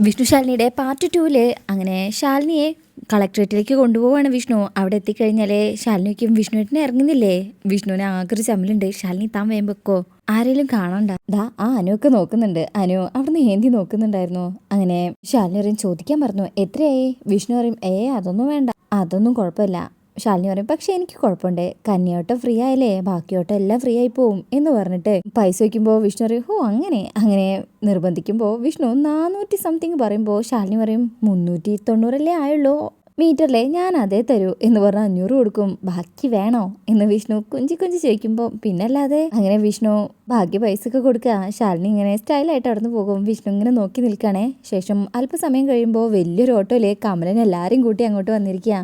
Vishnu ശാലിനിയുടെ part 2 അങ്ങനെ ശാലിനിയെ കളക്ട്രേറ്റിലേക്ക് കൊണ്ടുപോവാണ് വിഷ്ണു. അവിടെ എത്തിക്കഴിഞ്ഞാൽ ശാലിനിക്കും വിഷ്ണുവിനെ ഇറങ്ങുന്നില്ലേ. വിഷ്ണുവിന് ആകെ ചമ്മലുണ്ട്. ശാലിനി താൻ വേഗം വെക്കോ, ആരെങ്കിലും കാണണ്ട. ദാ ആ അനുവൊക്കെ നോക്കുന്നുണ്ട്. അനു അവിടുന്ന് ഏന്തി നോക്കുന്നുണ്ടായിരുന്നു. അങ്ങനെ ശാലിനി പറയും ചോദിക്കാൻ പറഞ്ഞു എത്രയായി. വിഷ്ണു പറയും അതൊന്നും വേണ്ട, അതൊന്നും കുഴപ്പമില്ല. ശാലിനി പറയും പക്ഷെ എനിക്ക് കുഴപ്പമുണ്ട്, കന്യോട്ടം ഫ്രീ ആയല്ലേ, ബാക്കിയോട്ടം എല്ലാം ഫ്രീ ആയി പോവും എന്ന് പറഞ്ഞിട്ട് പൈസ വയ്ക്കുമ്പോൾ വിഷ്ണു പറയും അങ്ങനെ അങ്ങനെ നിർബന്ധിക്കുമ്പോൾ വിഷ്ണു 400 സംതിങ് പറയുമ്പോൾ ശാലിനി പറയും 390 ആയുള്ളൂ മീറ്ററിലെ, ഞാൻ അതേ തരൂ എന്ന് പറഞ്ഞ് 500 കൊടുക്കും. ബാക്കി വേണോ എന്ന് വിഷ്ണു കുഞ്ചി ചോദിക്കുമ്പോൾ പിന്നല്ലാതെ. അങ്ങനെ വിഷ്ണു ബാക്കി പൈസ ഒക്കെ കൊടുക്കുക. ശാലിനി ഇങ്ങനെ സ്റ്റൈലായിട്ട് അവിടെ നിന്ന് പോകും. വിഷ്ണു ഇങ്ങനെ നോക്കി നിൽക്കണേ. ശേഷം അല്പസമയം കഴിയുമ്പോൾ വലിയൊരു ഓട്ടോയില് കമലൻ എല്ലാരും കൂട്ടി അങ്ങോട്ട് വന്നിരിക്കുക.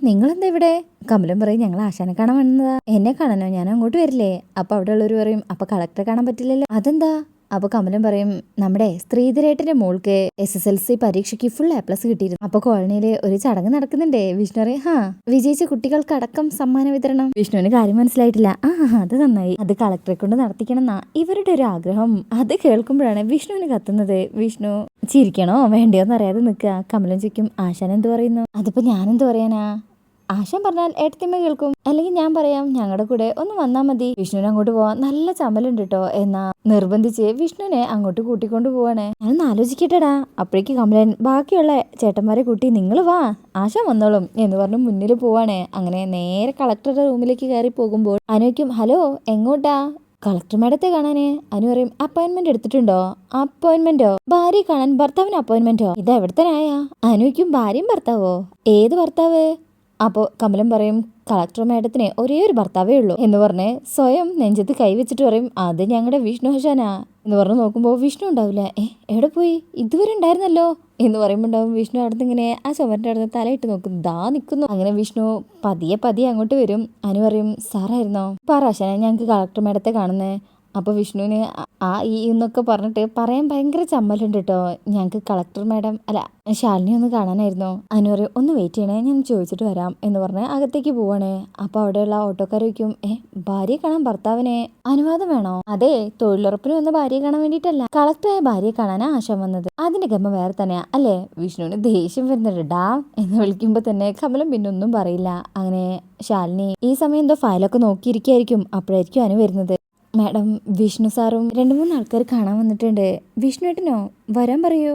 നിങ്ങളെന്താ ഇവിടെ? കമലൻ പറയും ഞങ്ങൾ ആശാനെ കാണാൻ വന്നതാ. എന്നെ കാണാനോ? ഞാൻ അങ്ങോട്ട് വരില്ലേ? അപ്പൊ അവിടെ ഉള്ളവർ പറയും അപ്പൊ കളക്ടറെ കാണാൻ പറ്റില്ലല്ലോ. അതെന്താ? അപ്പൊ കമലൻ പറയും നമ്മുടെ ശ്രീധരേട്ടന്റെ മോൾക്ക് SSLC പരീക്ഷയ്ക്ക് ഫുൾ A+ കിട്ടിയിരുന്നു. അപ്പൊ കോളനിയില് ഒരു ചടങ്ങ് നടക്കുന്നുണ്ടേ. വിഷ്ണു പറയും വിജയിച്ച കുട്ടികൾക്കടക്കം സമ്മാന വിതരണം. വിഷ്ണുവിന് കാര്യം മനസ്സിലായിട്ടില്ല. അത് നന്നായി, അത് കളക്ടറെ കൊണ്ട് നടത്തിക്കണം എന്നാ ഇവരുടെ ഒരു ആഗ്രഹം. അത് കേൾക്കുമ്പോഴാണ് വിഷ്ണുവിന് കത്തുന്നത്. വിഷ്ണു ചിരിക്കണോ വേണ്ടയോന്ന് അറിയാതെ നിൽക്കുക. കമലൻ ചോദിക്കും ആശാൻ എന്ത് പറയുന്നു? അതിപ്പോ ഞാനെന്ത് പറയാനാ, ആശാൻ പറഞ്ഞാൽ ഏട്ടത്തിമ്മ കേൾക്കും, അല്ലെങ്കിൽ ഞാൻ പറയാം ഞങ്ങളുടെ കൂടെ ഒന്ന് വന്നാൽ മതി. വിഷ്ണുവിനെ അങ്ങോട്ട് പോവാൻ നല്ല ചമ്മലുണ്ട് കേട്ടോ എന്നാ നിർബന്ധിച്ച് വിഷ്ണുവിനെ അങ്ങോട്ട് കൂട്ടിക്കൊണ്ട് പോവാണ്. ഞാനൊന്ന് ആലോചിക്കട്ടെടാ. അപ്പോഴേക്ക് കമലൻ ബാക്കിയുള്ള ചേട്ടന്മാരെ കൂട്ടി നിങ്ങൾ വാ ആശാൻ വന്നോളും എന്ന് പറഞ്ഞ് മുന്നിൽ പോവാണ്. അങ്ങനെ നേരെ കളക്ടറുടെ റൂമിലേക്ക് കയറി പോകുമ്പോൾ അനുവയ്ക്കും ഹലോ എങ്ങോട്ടാ? കളക്ടർ മേഡത്തെ കാണാന്. അനു പറയും അപ്പോയിന്റ്മെന്റ് എടുത്തിട്ടുണ്ടോ? അപ്പോയിന്റ്മെന്റോ? ഭാര്യ കാണാൻ ഭർത്താവിന് അപ്പോയിന്റ്മെന്റോ? ഇത് എവിടത്തനായ? അനുവയ്ക്കും ഭാര്യയും ഭർത്താവോ? ഏത് ഭർത്താവ്? അപ്പോൾ കമലൻ പറയും കളക്ടർ മേഡത്തിന് ഒരേ ഒരു ഭർത്താവേ ഉള്ളൂ എന്ന് പറഞ്ഞ് സ്വയം നെഞ്ചത്ത് കൈവച്ചിട്ട് പറയും അത് ഞങ്ങളുടെ വിഷ്ണു ഹസാനാ എന്ന് പറഞ്ഞ് നോക്കുമ്പോൾ വിഷ്ണു ഉണ്ടാവില്ല. എവിടെ പോയി? ഇതുവരെ ഉണ്ടായിരുന്നല്ലോ എന്ന് പറയുമ്പോൾ ഉണ്ടാവും വിഷ്ണു അടുത്ത് ഇങ്ങനെ ആ ചുമരിൻ്റെ അടുത്ത് തലയിട്ട് നോക്കും. ദാ നിൽക്കുന്നു. അങ്ങനെ വിഷ്ണു പതിയെ അങ്ങോട്ട് വരും. അനു പറയും സാറായിരുന്നോ? പറ ഹസാന, ഞങ്ങൾക്ക് കളക്ടർ മേഡത്തെ കാണുന്നേ. അപ്പോൾ വിഷ്ണുവിന് എന്നൊക്കെ പറഞ്ഞിട്ട് പറയാൻ ഭയങ്കര ചമ്മലുണ്ട് കേട്ടോ. ഞങ്ങൾക്ക് കളക്ടർ മേഡം അല്ല ശാലിനി ഒന്ന് കാണാനായിരുന്നു. അനു പറയും ഒന്ന് വെയിറ്റ് ചെയ്യണേ, ഞാൻ ചോദിച്ചിട്ട് വരാം എന്ന് പറഞ്ഞ് അകത്തേക്ക് പോവാണ്. അപ്പോൾ അവിടെയുള്ള ഓട്ടോക്കാർ വയ്ക്കും ഭാര്യയെ കാണാൻ ഭർത്താവിനെ അനുവാദം വേണോ? അതെ, തൊഴിലുറപ്പിന് വന്ന ഭാര്യയെ കാണാൻ വേണ്ടിയിട്ടല്ല, കളക്ടറായ ഭാര്യയെ കാണാനാ ആശ വന്നത്. അതിന്റെ ഗമ വേറെ തന്നെയാ അല്ലേ? വിഷ്ണുവിന് ദേഷ്യം വരുന്നുണ്ട്. ഡാ എന്ന് വിളിക്കുമ്പോൾ തന്നെ കമലം പിന്നെ ഒന്നും പറയില്ല. അങ്ങനെ ശാലിനി ഈ സമയം എന്തോ ഫയലൊക്കെ നോക്കിയിരിക്കുകയായിരിക്കും. അപ്പോഴായിരിക്കും അനു വരുന്നത്. മാഡം വിഷ്ണു സാറും 2-3 ആൾക്കാർ കാണാൻ വന്നിട്ടുണ്ട്. വിഷ്ണുവേട്ടനോ? വരാൻ പറയൂ.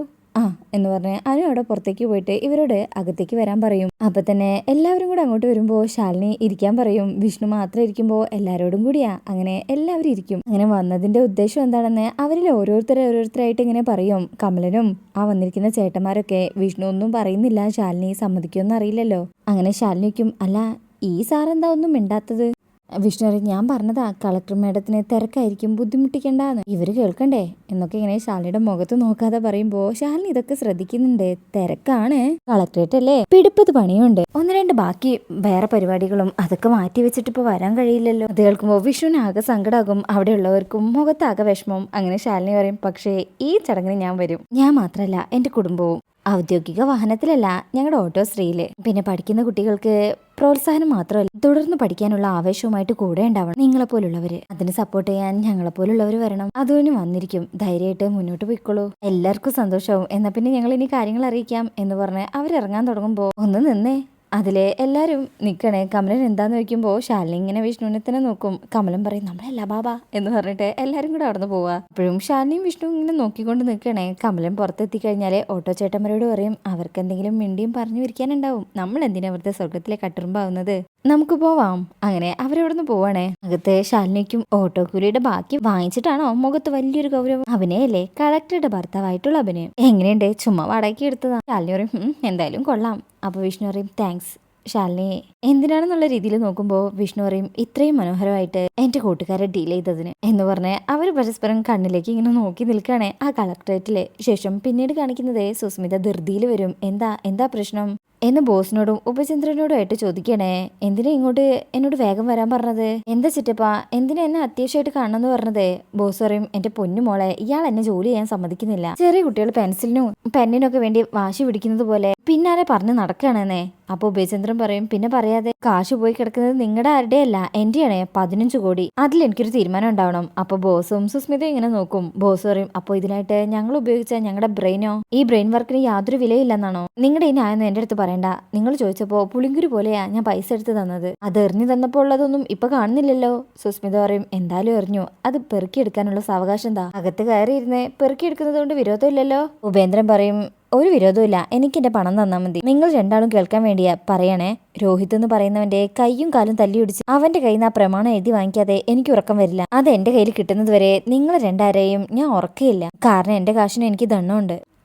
എന്ന് പറഞ്ഞ് അനു അവിടെ പുറത്തേക്ക് പോയിട്ട് ഇവരോട് അകത്തേക്ക് വരാൻ പറയും. അപ്പൊ തന്നെ എല്ലാവരും കൂടെ അങ്ങോട്ട് വരുമ്പോൾ ശാലിനി ഇരിക്കാൻ പറയും. വിഷ്ണു മാത്രം ഇരിക്കുമ്പോൾ എല്ലാവരോടും കൂടിയാ അങ്ങനെ എല്ലാവരും ഇരിക്കും. അങ്ങനെ വന്നതിന്റെ ഉദ്ദേശം എന്താണെന്ന് അവരിൽ ഓരോരുത്തരായിട്ട് ഇങ്ങനെ പറയും. കമലനും ആ വന്നിരിക്കുന്ന ചേട്ടന്മാരൊക്കെ വിഷ്ണു ഒന്നും പറയുന്നില്ല. ശാലിനി സമ്മതിക്കുമെന്ന് അറിയില്ലല്ലോ. അങ്ങനെ ശാലിനിക്കും അല്ല ഈ സാറെന്താ ഒന്നും മിണ്ടാത്തത്? വിഷ്ണു ഞാൻ പറഞ്ഞതാ കളക്ടർ മേഡത്തിന് തിരക്കായിരിക്കും, ബുദ്ധിമുട്ടിക്കണ്ടെന്ന്. ഇവര് കേൾക്കണ്ടേ എന്നൊക്കെ ഇങ്ങനെ ശാലിനിയുടെ മുഖത്ത് നോക്കാതെ പറയുമ്പോൾ ശാലിനി ഇതൊക്കെ ശ്രദ്ധിക്കുന്നുണ്ട്. തിരക്കാണ്, കളക്ടറേറ്റ് അല്ലേ, പിടിപ്പത് പണിയുണ്ട്, 1-2 ബാക്കി വേറെ പരിപാടികളും അതൊക്കെ മാറ്റി വെച്ചിട്ട് ഇപ്പൊ വരാൻ കഴിയില്ലല്ലോ. അത് കേൾക്കുമ്പോൾ വിഷ്ണുവിന് ആകെ സങ്കടാകും. അവിടെയുള്ളവർക്കും മുഖത്താകെ വിഷമം. അങ്ങനെ ശാലിനി പറയും പക്ഷേ ഈ ചടങ്ങിന് ഞാൻ വരും. ഞാൻ മാത്രല്ല എന്റെ കുടുംബവും. ഔദ്യോഗിക വാഹനത്തിലല്ല, ഞങ്ങളുടെ ഓട്ടോശ്രീയില്. പിന്നെ പഠിക്കുന്ന കുട്ടികൾക്ക് പ്രോത്സാഹനം മാത്രമല്ല തുടർന്ന് പഠിക്കാനുള്ള ആവേശവുമായിട്ട് കൂടെ ഉണ്ടാവണം നിങ്ങളെപ്പോലുള്ളവര്. അതിന് സപ്പോർട്ട് ചെയ്യാൻ ഞങ്ങളെപ്പോലുള്ളവർ വരണം. അതുകൊണ്ട് വന്നിരിക്കും, ധൈര്യമായിട്ട് മുന്നോട്ട് പോയിക്കോളൂ, എല്ലാവർക്കും സന്തോഷവും. എന്നാ പിന്നെ ഞങ്ങൾ ഇനി കാര്യങ്ങൾ അറിയിക്കാം എന്ന് പറഞ്ഞ് അവരിറങ്ങാൻ തുടങ്ങുമ്പോൾ ഒന്ന് നിന്നേ. അതിലെ എല്ലാവരും നിൽക്കണേ. കമലൻ എന്താന്ന് ചോദിക്കുമ്പോൾ ശാലിനി ഇങ്ങനെ വിഷ്ണുവിനെ തന്നെ നോക്കും. കമലൻ പറയും നമ്മളല്ല ബാബ എന്ന് പറഞ്ഞിട്ട് എല്ലാവരും കൂടെ അവിടെ നിന്ന് പോവാ. അപ്പോഴും ശാലിനിയും വിഷ്ണു ഇങ്ങനെ നോക്കിക്കൊണ്ട് നിൽക്കണേ. കമലൻ പുറത്തെത്തി കഴിഞ്ഞാൽ ഓട്ടോ ചേട്ടന്മാരോട് പറയും അവർക്ക് എന്തെങ്കിലും മിണ്ടിയും പറഞ്ഞു വിരിക്കാനുണ്ടാവും, നമ്മൾ എന്തിനാ അവരുടെ സ്വർഗത്തിലെ കട്ടുറുമ്പാവുന്നത്, നമുക്ക് പോവാം. അങ്ങനെ അവരവിടെ നിന്ന് പോവാണേ. അകത്തെ ശാലിനിക്കും ഓട്ടോക്കൂലിയുടെ ബാക്കി വാങ്ങിച്ചിട്ടാണോ മുഖത്ത് വലിയൊരു ഗൗരവം. അഭിനയല്ലേ, കളക്ടറുടെ ഭർത്താവായിട്ടുള്ള അഭിനയം. എങ്ങനെയുണ്ട്? ചുമ്മാ വാടകയ്ക്ക് എടുത്തതാ. ശാലിനി പറയും എന്തായാലും കൊള്ളാം. അപ്പോൾ വിഷ്ണു പറയും താങ്ക്സ്. ശാലിനി എന്തിനാണെന്നുള്ള രീതിയിൽ നോക്കുമ്പോൾ വിഷ്ണു പറയും ഇത്രയും മനോഹരമായിട്ട് എന്റെ കൂട്ടുകാരെ ഡീൽ ചെയ്തതിന് എന്ന് പറഞ്ഞ് അവർ പരസ്പരം കണ്ണിലേക്ക് ഇങ്ങനെ നോക്കി നിൽക്കുകയാണ് ആ കളക്ടറേറ്റിലെ. ശേഷം പിന്നീട് കാണിക്കുന്നത് സുസ്മിത ധൃതിയിൽ വരും. എന്താ പ്രശ്നം? എന്ന് ബോസിനോടും ഉപചന്ദ്രനോടും ആയിട്ട് ചോദിക്കണേ. എന്തിനാ ഇങ്ങോട്ട് എന്നോട് വേഗം വരാൻ പറഞ്ഞത്? എന്താ ചിറ്റപ്പാ, എന്തിനാ എന്നെ അത്യാവശ്യമായിട്ട് കാണണമെന്ന് പറഞ്ഞത്? ബോസ് പറയും, എന്റെ പൊന്നു മോളെ, ഇയാൾ എന്നെ ജോലി ചെയ്യാൻ സമ്മതിക്കുന്നില്ല. ചെറിയ കുട്ടികൾ പെൻസിലിനും പെന്നിനൊക്കെ വേണ്ടി വാശി പിടിക്കുന്നത് പോലെ പിന്നാലെ പറഞ്ഞ് നടക്കുകയാണെന്നേ. അപ്പൊ ഉപചന്ദ്രൻ പറയും, പിന്നെ പറയാതെ, കാശ് പോയി കിടക്കുന്നത് നിങ്ങളുടെ ആരുടെയല്ല, എന്റെയാണ്. 15 കോടി. അതിൽ എനിക്കൊരു തീരുമാനം ഉണ്ടാവണം. അപ്പൊ ബോസും സുസ്മിതയും ഇങ്ങനെ നോക്കും. ബോസ് പറയും, അപ്പൊ ഇതിനായിട്ട് ഞങ്ങൾ ഉപയോഗിച്ച ഞങ്ങളുടെ ബ്രെയിനോ? ഈ ബ്രെയിൻ വർക്കിന് യാതൊരു വിലയില്ലെന്നാണോ? നിങ്ങളുടെ ഈ ന്യായം എന്റെ അടുത്ത് പറയണ്ട. നിങ്ങൾ ചോദിച്ചപ്പോ പുളിങ്കുരു പോലെയാ ഞാൻ പൈസ എടുത്ത് തന്നത്. അത് എറിഞ്ഞു തന്നപ്പോൾ ഉള്ളതൊന്നും ഇപ്പൊ കാണുന്നില്ലല്ലോ. സുസ്മിത പറയും, എന്തായാലും എറിഞ്ഞു, അത് പെറുക്കിയെടുക്കാനുള്ള സാവകാശം എന്താ? അകത്ത് കയറിയിരുന്ന് പെറുക്കിയെടുക്കുന്നത് കൊണ്ട് വിരോധമില്ലല്ലോ. ഉപേന്ദ്രൻ പറയും, ഒരു വിരോധമില്ല, എനിക്ക് എന്റെ പണം തന്നാൽ മതി. നിങ്ങൾ രണ്ടാളും കേൾക്കാൻ വേണ്ടിയാ പറയണേ. രോഹിത് എന്ന് പറയുന്നവന്റെ കൈയും കാലും തല്ലിയൊടിച്ച് അവന്റെ കയ്യിൽ നിന്ന് ആ പ്രമാണം എഴുതി വാങ്ങിക്കാതെ എനിക്ക് ഉറക്കം വരില്ല. അത് എന്റെ കയ്യിൽ കിട്ടുന്നത് വരെ നിങ്ങൾ രണ്ടാരെയും ഞാൻ ഉറക്കയില്ല. കാരണം എന്റെ കാശിന് എനിക്ക് ദണ്ണമുണ്ട്.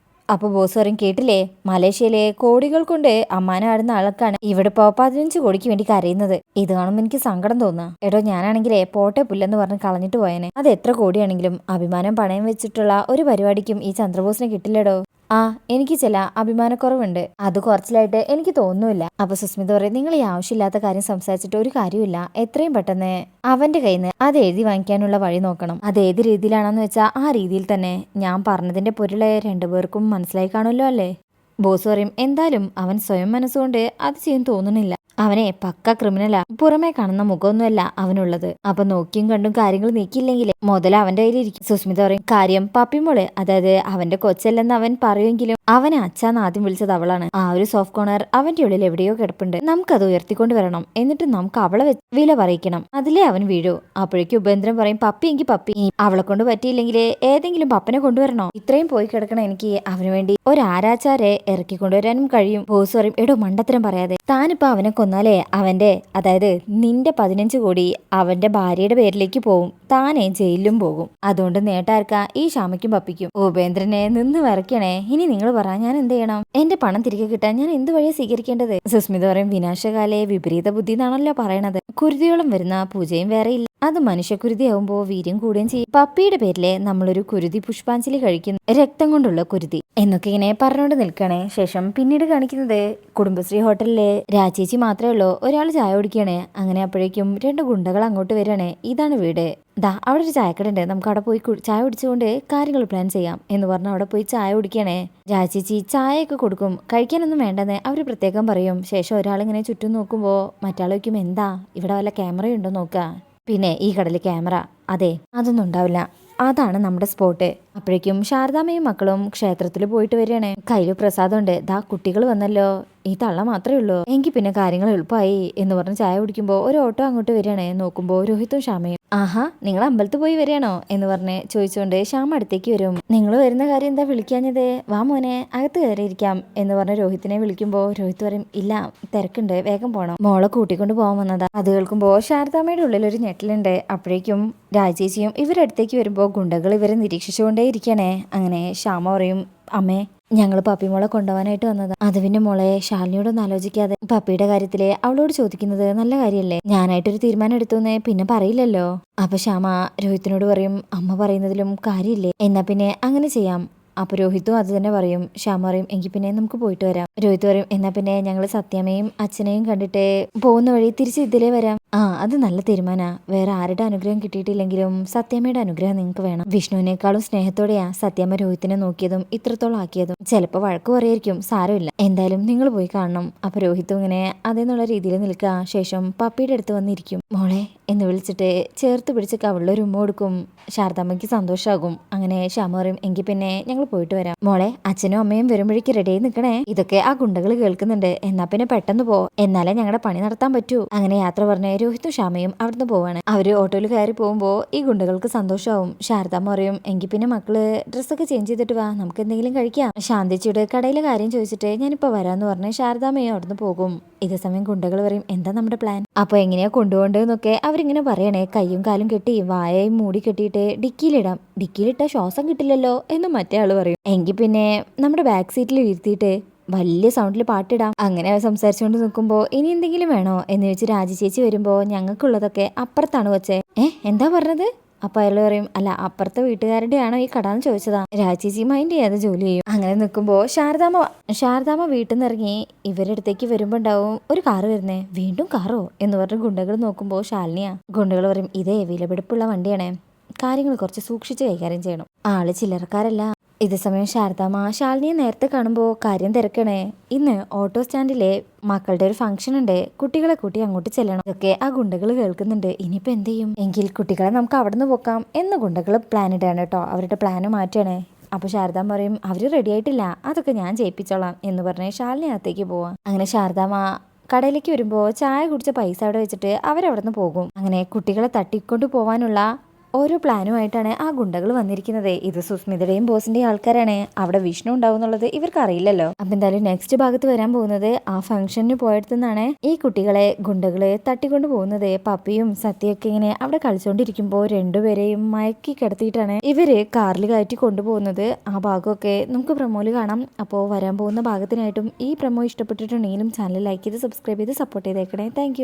അപ്പൊ ബോസ് പറയും, കേട്ടില്ലേ, മലേഷ്യയിലെ കോടികൾ കൊണ്ട് അമ്മാനാടുന്ന ആൾക്കാണ് ഇവിടെ ഇപ്പോ 15 കോടിക്ക് വേണ്ടി കരയുന്നത്. ഇത് കാണുമ്പോൾ എനിക്ക് സങ്കടം തോന്നുക. എടോ, ഞാനാണെങ്കിലേ പോട്ടെ പുല്ലെന്ന് പറഞ്ഞ് കളഞ്ഞിട്ട് പോയേനെ. അത് എത്ര കോടിയാണെങ്കിലും അഭിമാനം പണയം വെച്ചിട്ടുള്ള ഒരു പരിപാടിക്കും ഈ ചന്ദ്രബോസിനെ കിട്ടില്ലടോ. ആ, എനിക്ക് ചില അഭിമാനക്കുറവുണ്ട്, അത് കുറച്ചിലായിട്ട് എനിക്ക് തോന്നുന്നില്ല. അപ്പൊ സുസ്മിത പറയും, നിങ്ങൾ ഈ ആവശ്യമില്ലാത്ത കാര്യം സംസാരിച്ചിട്ട് ഒരു കാര്യമില്ല. എത്രയും പെട്ടെന്ന് അവന്റെ കയ്യിൽ നിന്ന് അത് എഴുതി വാങ്ങിക്കാനുള്ള വഴി നോക്കണം. അത് ഏത് രീതിയിലാണെന്ന് വെച്ചാൽ ആ രീതിയിൽ തന്നെ. ഞാൻ പറഞ്ഞതിന്റെ പൊരുളെ രണ്ടുപേർക്കും മനസ്സിലായി കാണുമല്ലോ അല്ലേ? ബോസ് പറയും, എന്തായാലും അവൻ സ്വയം മനസ്സുകൊണ്ട് അത് ചെയ്യാൻ തോന്നുന്നില്ല. അവനെ പക്ക ക്രിമിനലാ. പുറമേ കാണുന്ന മുഖമൊന്നുമല്ല അവനുള്ളത്. അപ്പൊ നോക്കിയും കണ്ടും കാര്യങ്ങൾ നീക്കിയില്ലെങ്കിലേ മുതൽ അവന്റെ കയ്യിലിരിക്കും. സുസ്മിത പറയും, കാര്യം പപ്പിമോള്, അതായത് അവന്റെ കൊച്ചല്ലെന്ന് അവൻ പറയുമെങ്കിലും അവനെ അച്ഛാന്ന് ആദ്യം വിളിച്ചത് അവളാണ്. ആ ഒരു സോഫ്റ്റ് കോർണർ അവന്റെ ഉള്ളിൽ എവിടെയോ കിടപ്പുണ്ട്. നമുക്കത് ഉയർത്തിക്കൊണ്ട് വരണം. എന്നിട്ട് നമുക്ക് അവളെ വില പറയിക്കണം. അതിലേ അവൻ വീഴൂ. അപ്പോഴേക്കും ഉപേന്ദ്രൻ പറയും, പപ്പി എങ്കിൽ പപ്പി, അവളെ കൊണ്ട് പറ്റിയില്ലെങ്കിൽ ഏതെങ്കിലും പപ്പനെ കൊണ്ടുവരണോ? ഇത്രയും പോയി കിടക്കണം എനിക്ക് അവന് വേണ്ടി ഒരു ആരാച്ചാരെ ഇറക്കിക്കൊണ്ടുവരാനും കഴിയും. ബോസ് പറയും, എടോ മണ്ടത്തരം പറയാതെ, താനിപ്പോ അവനെ കൊന്നാലേ അവന്റെ, അതായത് നിന്റെ 15 കോടി അവന്റെ ഭാര്യയുടെ പേരിലേക്ക് പോവും. താനേ ജയിലിലും പോകും. അതുകൊണ്ട് നേട്ടാർക്കാ ഈ ക്ഷാമയ്ക്കും പപ്പിക്കും. ഉപേന്ദ്രനെ നിന്ന് വരയ്ക്കണേ. ഇനി നിങ്ങൾ പറ, ഞാൻ എന്ത് ചെയ്യണം? എന്റെ പണം തിരികെ കിട്ടാൻ ഞാൻ എന്ത് വഴിയാ സ്വീകരിക്കേണ്ടത്? സുസ്മിത പറയും, വിനാശകാലെ വിപരീത ബുദ്ധി എന്നാണല്ലോ പറയണത്. കുരുതിയോളം വരുന്ന പൂജയും വേറെ ഇല്ല. അത് മനുഷ്യക്കുരുതിയാവുമ്പോ വീര്യം കൂടുകയും ചെയ്യും. പപ്പിയുടെ പേരിലെ നമ്മളൊരു കുരുതി പുഷ്പാഞ്ജലി കഴിക്കുന്നു, രക്തം കൊണ്ടുള്ള കുരുതി എന്നൊക്കെ ഇങ്ങനെ പറഞ്ഞുകൊണ്ട് നിൽക്കണേ. ശേഷം പിന്നീട് കാണിക്കുന്നത് കുടുംബശ്രീ ഹോട്ടലിലെ രാജേച്ചി മാത്രമേ ഉള്ളൂ. ഒരാൾ ചായ കുടിക്കണേ. അങ്ങനെ അപ്പോഴേക്കും 2 ഗുണ്ടകൾ അങ്ങോട്ട് വരണേ. ഇതാണ് വീട്, ദാ അവിടെ ഒരു ചായക്കട ഉണ്ട്, നമുക്ക് അവിടെ പോയി ചായ കുടിച്ചുകൊണ്ട് കാര്യങ്ങൾ പ്ലാൻ ചെയ്യാം എന്ന് പറഞ്ഞ് അവിടെ പോയി ചായ കുടിക്കണേ. രാജേച്ചി ചായയൊക്കെ കൊടുക്കും. കഴിക്കാനൊന്നും വേണ്ടെന്ന് അവർ പ്രത്യേകം പറയും. ശേഷം ഒരാളിങ്ങനെ ചുറ്റും നോക്കുമ്പോൾ മറ്റാൾ വയ്ക്കും, എന്താ ഇവിടെ വല്ല ക്യാമറയുണ്ടോ നോക്കുക. പിന്നെ ഈ കടലിൽ ക്യാമറ, അതെ അതൊന്നും ഉണ്ടാവില്ല, അതാണ് നമ്മുടെ സ്പോട്ട്. അപ്പോഴേക്കും ശാരദാമ്മയും മക്കളും ക്ഷേത്രത്തിൽ പോയിട്ട് വരികയാണ്. കയ്യിൽ പ്രസാദമുണ്ട്. ദാ കുട്ടികൾ വന്നല്ലോ, ഈ തള്ള മാത്രമേ ഉള്ളൂ, എങ്കിൽ പിന്നെ കാര്യങ്ങൾ എളുപ്പമായി എന്ന് പറഞ്ഞ് ചായ കുടിക്കുമ്പോൾ ഒരു ഓട്ടോ അങ്ങോട്ട് വരികയാണ്. നോക്കുമ്പോൾ രോഹിത്തും ശ്യാമയും. ആഹാ, നിങ്ങൾ അമ്പലത്തിൽ പോയി വരികയാണോ എന്ന് പറഞ്ഞ് ചോദിച്ചുകൊണ്ട് ശ്യാമ അടുത്തേക്ക് വരും. നിങ്ങൾ വരുന്ന കാര്യം എന്താ വിളിക്കാഞ്ഞത്? വാ മോനെ, അകത്ത് കയറിയിരിക്കാം എന്ന് പറഞ്ഞ് രോഹിത്തിനെ വിളിക്കുമ്പോൾ രോഹിത്ത് പറയും, ഇല്ല തിരക്കുണ്ട്, വേഗം പോണം, മോളെ കൂട്ടിക്കൊണ്ട് പോകാൻ വന്നതാ. അത് കേൾക്കുമ്പോൾ ശാരദാമ്മയുടെ ഉള്ളിൽ ഒരു ഞെട്ടലുണ്ട്. അപ്പോഴേക്കും രാജേച്ചിയും ഇവരടുത്തേക്ക് വരുമ്പോൾ ഗുണ്ടകൾ ഇവരെ നിരീക്ഷിച്ചുകൊണ്ടേ ഇരിക്കണേ. അങ്ങനെ ശ്യാമ പറയും, അമ്മേ, ഞങ്ങൾ പപ്പിമോളെ കൊണ്ടുപോകാനായിട്ട് വന്നത്. അത് പിന്നെ മോളെ, ശാലിനിയോടൊന്നും ആലോചിക്കാതെ പപ്പിയുടെ കാര്യത്തില് അവളോട് ചോദിക്കുന്നത് നല്ല കാര്യമല്ലേ? ഞാനായിട്ടൊരു തീരുമാനം എടുത്തുന്നേ പിന്നെ പറയില്ലല്ലോ. അപ്പൊ ശ്യാമ രോഹിത്തിനോട് പറയും, അമ്മ പറയുന്നതിലും കാര്യമില്ലേ, എന്നാ പിന്നെ അങ്ങനെ ചെയ്യാം. അപ്പൊ രോഹിത്തും അത് തന്നെ പറയും. ശ്യാമ പറയും, എങ്കിൽ പിന്നെ നമുക്ക് പോയിട്ട് വരാം. രോഹിത്ത് പറയും, എന്നാ പിന്നെ ഞങ്ങൾ സത്യാമ്മയും അച്ഛനെയും കണ്ടിട്ട് പോകുന്ന വഴി തിരിച്ച് ഇതിലേ വരാം. ആ, അത് നല്ല തീരുമാനാ. വേറെ ആരുടെ അനുഗ്രഹം കിട്ടിയിട്ടില്ലെങ്കിലും സത്യാമ്മയുടെ അനുഗ്രഹം നിങ്ങൾക്ക് വേണം. വിഷ്ണുവിനേക്കാളും സ്നേഹത്തോടെയാ സത്യാമ്മ രോഹിത്തിനെ നോക്കിയതും ഇത്രത്തോളം ആക്കിയതും. ചിലപ്പോൾ വഴക്ക് പറയായിരിക്കും, സാരമില്ല, എന്തായാലും നിങ്ങൾ പോയി കാണണം. അപ്പൊ രോഹിത്തും ഇങ്ങനെ അതേന്നുള്ള രീതിയിൽ നിൽക്കുക. ശേഷം പപ്പിയുടെ അടുത്ത് വന്നിരിക്കും. മോളെ എന്ന് വിളിച്ചിട്ട് ചേർത്ത് പിടിച്ച് കവിളിലൊരു ഉമ്മ കൊടുക്കും. ശാരദാമ്മയ്ക്ക് സന്തോഷമാകും. അങ്ങനെ ശ്യാമ പറയും, എങ്കിൽ പിന്നെ ഞങ്ങൾ പോയിട്ട് വരാം. മോളെ, അച്ഛനും അമ്മയും വരുമ്പോഴേക്ക് റെഡിയായി നിൽക്കണേ. ഇതൊക്കെ ആ ഗുണ്ടകൾ കേൾക്കുന്നുണ്ട്. എന്നാ പിന്നെ പെട്ടെന്ന് പോ, എന്നാലേ ഞങ്ങളുടെ പണി നടത്താൻ പറ്റൂ. അങ്ങനെ യാത്ര പറഞ്ഞ് രോഹിത്തും ശ്യാമയും അവിടുന്ന് പോവാണ്. അവര് ഓട്ടോയിൽ കയറി പോകുമ്പോൾ ഈ ഗുണ്ടകൾക്ക് സന്തോഷമാവും. ശാരദാമ്മ പറയും, എങ്കിൽ പിന്നെ മക്കള് ഡ്രസ്സൊക്കെ ചേഞ്ച് ചെയ്തിട്ട് വാ, നമുക്ക് എന്തെങ്കിലും കഴിക്കാം. ശാന്തിച്ചിയുടെ കടയിലെ കാര്യം ചോദിച്ചിട്ട് ഞാനിപ്പോ വരാന്ന് പറഞ്ഞ് ശാരദാമ്മയും അവിടുന്ന് പോകും. ഇതേ സമയം ഗുണ്ടകൾ പറയും, എന്താ നമ്മുടെ പ്ലാൻ? അപ്പൊ എങ്ങനെയാ കൊണ്ടുപോകേണ്ടതെന്നൊക്കെ അവരിങ്ങനെ പറയണേ. കയ്യും കാലും കെട്ടി വായയും മൂടി കെട്ടിയിട്ട് ഡിക്കിയിലിടാം. ഡിക്കിയിലിട്ട ശ്വാസം കിട്ടില്ലല്ലോ എന്ന് മറ്റേ ആള് പറയും. എങ്കിൽ പിന്നെ നമ്മുടെ ബാക്ക് സീറ്റിൽ ഇരുത്തിയിട്ട് വലിയ സൗണ്ടിൽ പാട്ടിടാം. അങ്ങനെ സംസാരിച്ചുകൊണ്ട് നിൽക്കുമ്പോൾ ഇനി എന്തെങ്കിലും വേണോ എന്ന് വെച്ച് രാജി ചേച്ചി വരുമ്പോൾ ഞങ്ങൾക്കുള്ളതൊക്കെ അപ്പുറത്താണ് വെച്ചേ. എന്താ പറഞ്ഞത്? അപ്പൊ അയാൾ പറയും അല്ല അപ്പുറത്തെ വീട്ടുകാരുടെ ആണോ ഈ കട എന്ന് ചോദിച്ചതാ. രാജേച്ചി മൈൻഡ് ചെയ്യാതെ ജോലി ചെയ്യും. അങ്ങനെ നിൽക്കുമ്പോ ശാരദാമ്മ വീട്ടിൽ നിന്ന് ഇറങ്ങി ഇവരുടെ അടുത്തേക്ക് വരുമ്പോ ഉണ്ടാവും ഒരു കാറ് വരുന്നേ. വീണ്ടും കാറോ എന്ന് പറഞ്ഞ് ഗുണ്ടകൾ നോക്കുമ്പോ ശാലിനിയാ. ഗുണ്ടകൾ പറയും ഇതേ വിലപിടിപ്പുള്ള വണ്ടിയാണേ, കാര്യങ്ങൾ കുറച്ച് സൂക്ഷിച്ച് കൈകാര്യം ചെയ്യണം, ആള് ചില്ലറക്കാരല്ല. ഇതേ സമയം ശാലിനിയെ നേരത്തെ കാണുമ്പോൾ കാര്യം തിരക്കണേ. ഇന്ന് ഓട്ടോ സ്റ്റാൻഡിലെ മക്കളുടെ ഒരു ഫംഗ്ഷൻ ഉണ്ട്, കുട്ടികളെ കൂട്ടി അങ്ങോട്ട് ചെല്ലണം. ഇതൊക്കെ ആ ഗുണ്ടകൾ കേൾക്കുന്നുണ്ട്. ഇനിയിപ്പോ എന്ത് ചെയ്യും? എങ്കിൽ കുട്ടികളെ നമുക്ക് അവിടെ നിന്ന് പോക്കാം എന്ന് ഗുണ്ടകൾ പ്ലാൻ ഇടാണ് കേട്ടോ. അവരുടെ പ്ലാന് മാറ്റാണ്. അപ്പൊ ശാരദാമ്മ പറയും അവര് റെഡി ആയിട്ടില്ല, അതൊക്കെ ഞാൻ ചെയ്യിപ്പിച്ചോളാം എന്ന് പറഞ്ഞ് ശാലിനി അകത്തേക്ക് പോവാം. അങ്ങനെ ശാരദാമ്മ കടയിലേക്ക് വരുമ്പോൾ ചായ കുടിച്ച പൈസ അവിടെ വെച്ചിട്ട് അവരവിടെ നിന്ന് പോകും. അങ്ങനെ കുട്ടികളെ തട്ടിക്കൊണ്ട് പോവാനുള്ള ഓരോ പ്ലാനുമായിട്ടാണ് ആ ഗുണ്ടകൾ വന്നിരിക്കുന്നത്. ഇത് സുസ്മിതയുടെയും ബോസിന്റെയും ആൾക്കാരാണ്. അവിടെ വിഷ്ണു ഉണ്ടാവും എന്നുള്ളത് ഇവർക്ക് അറിയില്ലല്ലോ. അപ്പൊ എന്തായാലും നെക്സ്റ്റ് ഭാഗത്ത് വരാൻ പോകുന്നത് ആ ഫംഗ്ഷന് പോയടത്തു നിന്നാണ് ഈ കുട്ടികളെ ഗുണ്ടകള് തട്ടിക്കൊണ്ട് പോകുന്നത്. പപ്പിയും സത്യയൊക്കെ ഇങ്ങനെ അവിടെ കളിച്ചോണ്ടിരിക്കുമ്പോൾ രണ്ടുപേരെയും മയക്കി കിടത്തിയിട്ടാണ് ഇവര് കാറിൽ കയറ്റി കൊണ്ടുപോകുന്നത്. ആ ഭാഗമൊക്കെ നമുക്ക് പ്രൊമോയിൽ കാണാം. അപ്പോൾ വരാൻ പോകുന്ന ഭാഗത്തിനായിട്ടും ഈ പ്രൊമോ ഇഷ്ടപ്പെട്ടിട്ടുണ്ടെങ്കിലും ചാനൽ ലൈക്ക് ചെയ്ത് സബ്സ്ക്രൈബ് ചെയ്ത് സപ്പോർട്ട് ചെയ്തേക്കണേ. താങ്ക്